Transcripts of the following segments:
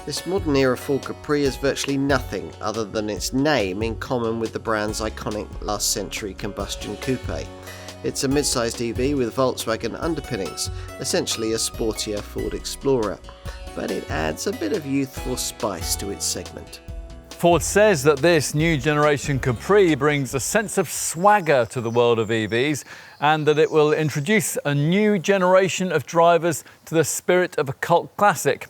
This modern era Ford Capri has virtually nothing other than its name in common with the brand's iconic last century combustion coupe. It's a mid-sized EV with Volkswagen underpinnings, essentially a sportier Ford Explorer, but it adds a bit of youthful spice to its segment. Ford says that this new generation Capri brings a sense of swagger to the world of EVs and that it will introduce a new generation of drivers to the spirit of a cult classic.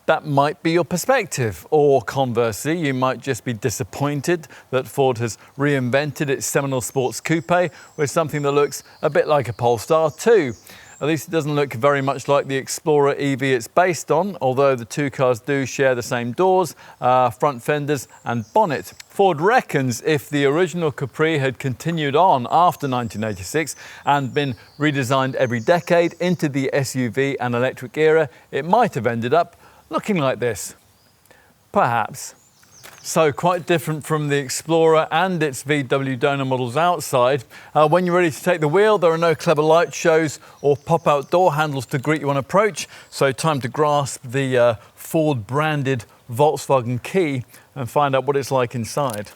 That might be your perspective, or conversely, you might just be disappointed that Ford has reinvented its seminal sports coupe with something that looks a bit like a Polestar 2. At least it doesn't look very much like the Explorer EV it's based on, although the two cars do share the same doors, front fenders and bonnet. Ford reckons if the original Capri had continued on after 1986 and been redesigned every decade into the SUV and electric era, it might have ended up looking like this, perhaps. So quite different from the Explorer and its VW donor models outside. When you're ready to take the wheel, there are no clever light shows or pop-out door handles to greet you on approach. So time to grasp the Ford branded Volkswagen key and find out what it's like inside.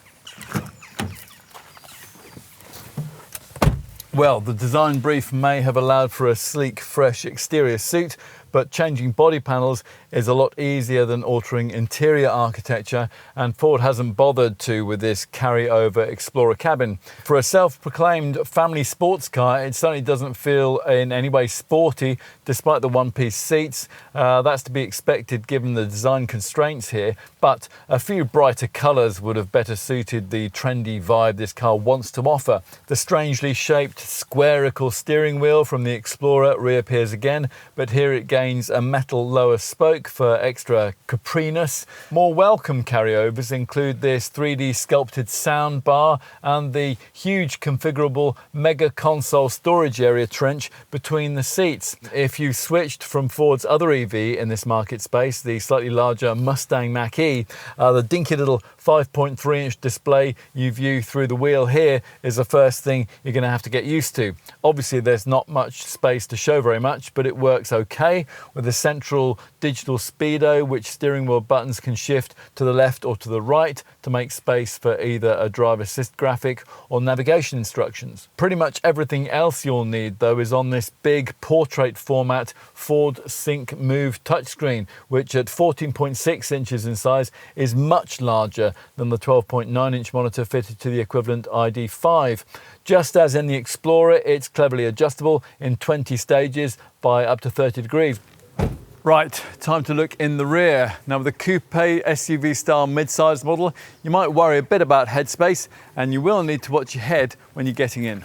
Well, the design brief may have allowed for a sleek, fresh exterior suit, but changing body panels is a lot easier than altering interior architecture, and Ford hasn't bothered to with this carry-over Explorer cabin. For a self-proclaimed family sports car, it certainly doesn't feel in any way sporty, despite the one-piece seats. That's to be expected given the design constraints here, but a few brighter colours would have better suited the trendy vibe this car wants to offer. The strangely shaped squarical steering wheel from the Explorer reappears again, but here it gains a metal lower spoke for extra capriness. More welcome carryovers include this 3D sculpted sound bar and the huge configurable mega console storage area trench between the seats. If you switched from Ford's other EV in this market space, the slightly larger Mustang Mach-E, the dinky little 5.3-inch display you view through the wheel here is the first thing you're going to have to get used to. Obviously there's not much space to show very much, but it works okay with a central digital speedo which steering wheel buttons can shift to the left or to the right to make space for either a driver assist graphic or navigation instructions. Pretty much everything else you'll need though is on this big portrait format Ford Sync Move touchscreen, which at 14.6 inches in size is much larger than the 12.9-inch monitor fitted to the equivalent ID.5. Just as in the Explorer, it's cleverly adjustable in 20 stages by up to 30 degrees. Right, time to look in the rear. Now with a coupe SUV style mid-sized model, you might worry a bit about headspace, and you will need to watch your head when you're getting in.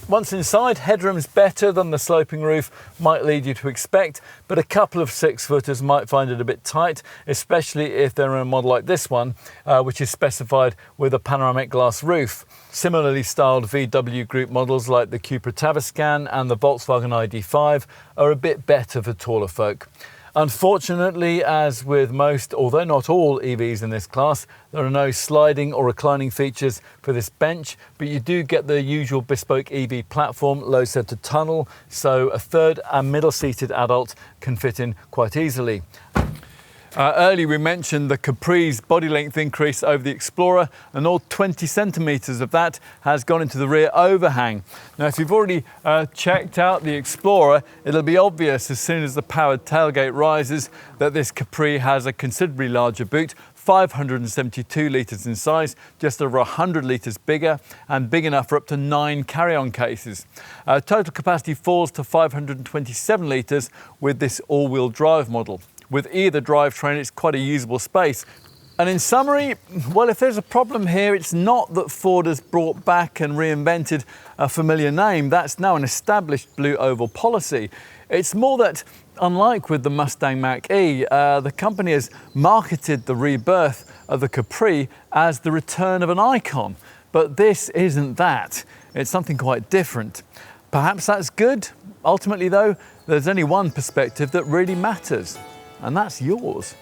Once inside, headroom's better than the sloping roof might lead you to expect, but a couple of six-footers might find it a bit tight, especially if they're in a model like this one, which is specified with a panoramic glass roof. Similarly styled VW Group models like the Cupra Tavascan and the Volkswagen ID.5 are a bit better for taller folk. Unfortunately, as with most, although not all EVs in this class, there are no sliding or reclining features for this bench, but you do get the usual bespoke EV platform, low center tunnel, so a third and middle seated adult can fit in quite easily. Earlier we mentioned the Capri's body length increase over the Explorer, and all 20 centimetres of that has gone into the rear overhang. Now if you've already checked out the Explorer, it'll be obvious as soon as the powered tailgate rises that this Capri has a considerably larger boot, 572 litres in size, just over 100 litres bigger, and big enough for up to 9 carry-on cases. Total capacity falls to 527 litres with this all-wheel drive model. With either drivetrain, it's quite a usable space. And in summary, well, if there's a problem here, it's not that Ford has brought back and reinvented a familiar name. That's now an established blue oval policy. It's more that, unlike with the Mustang Mach-E, the company has marketed the rebirth of the Capri as the return of an icon. But this isn't that. It's something quite different. Perhaps that's good. Ultimately, though, there's only one perspective that really matters, and that's yours.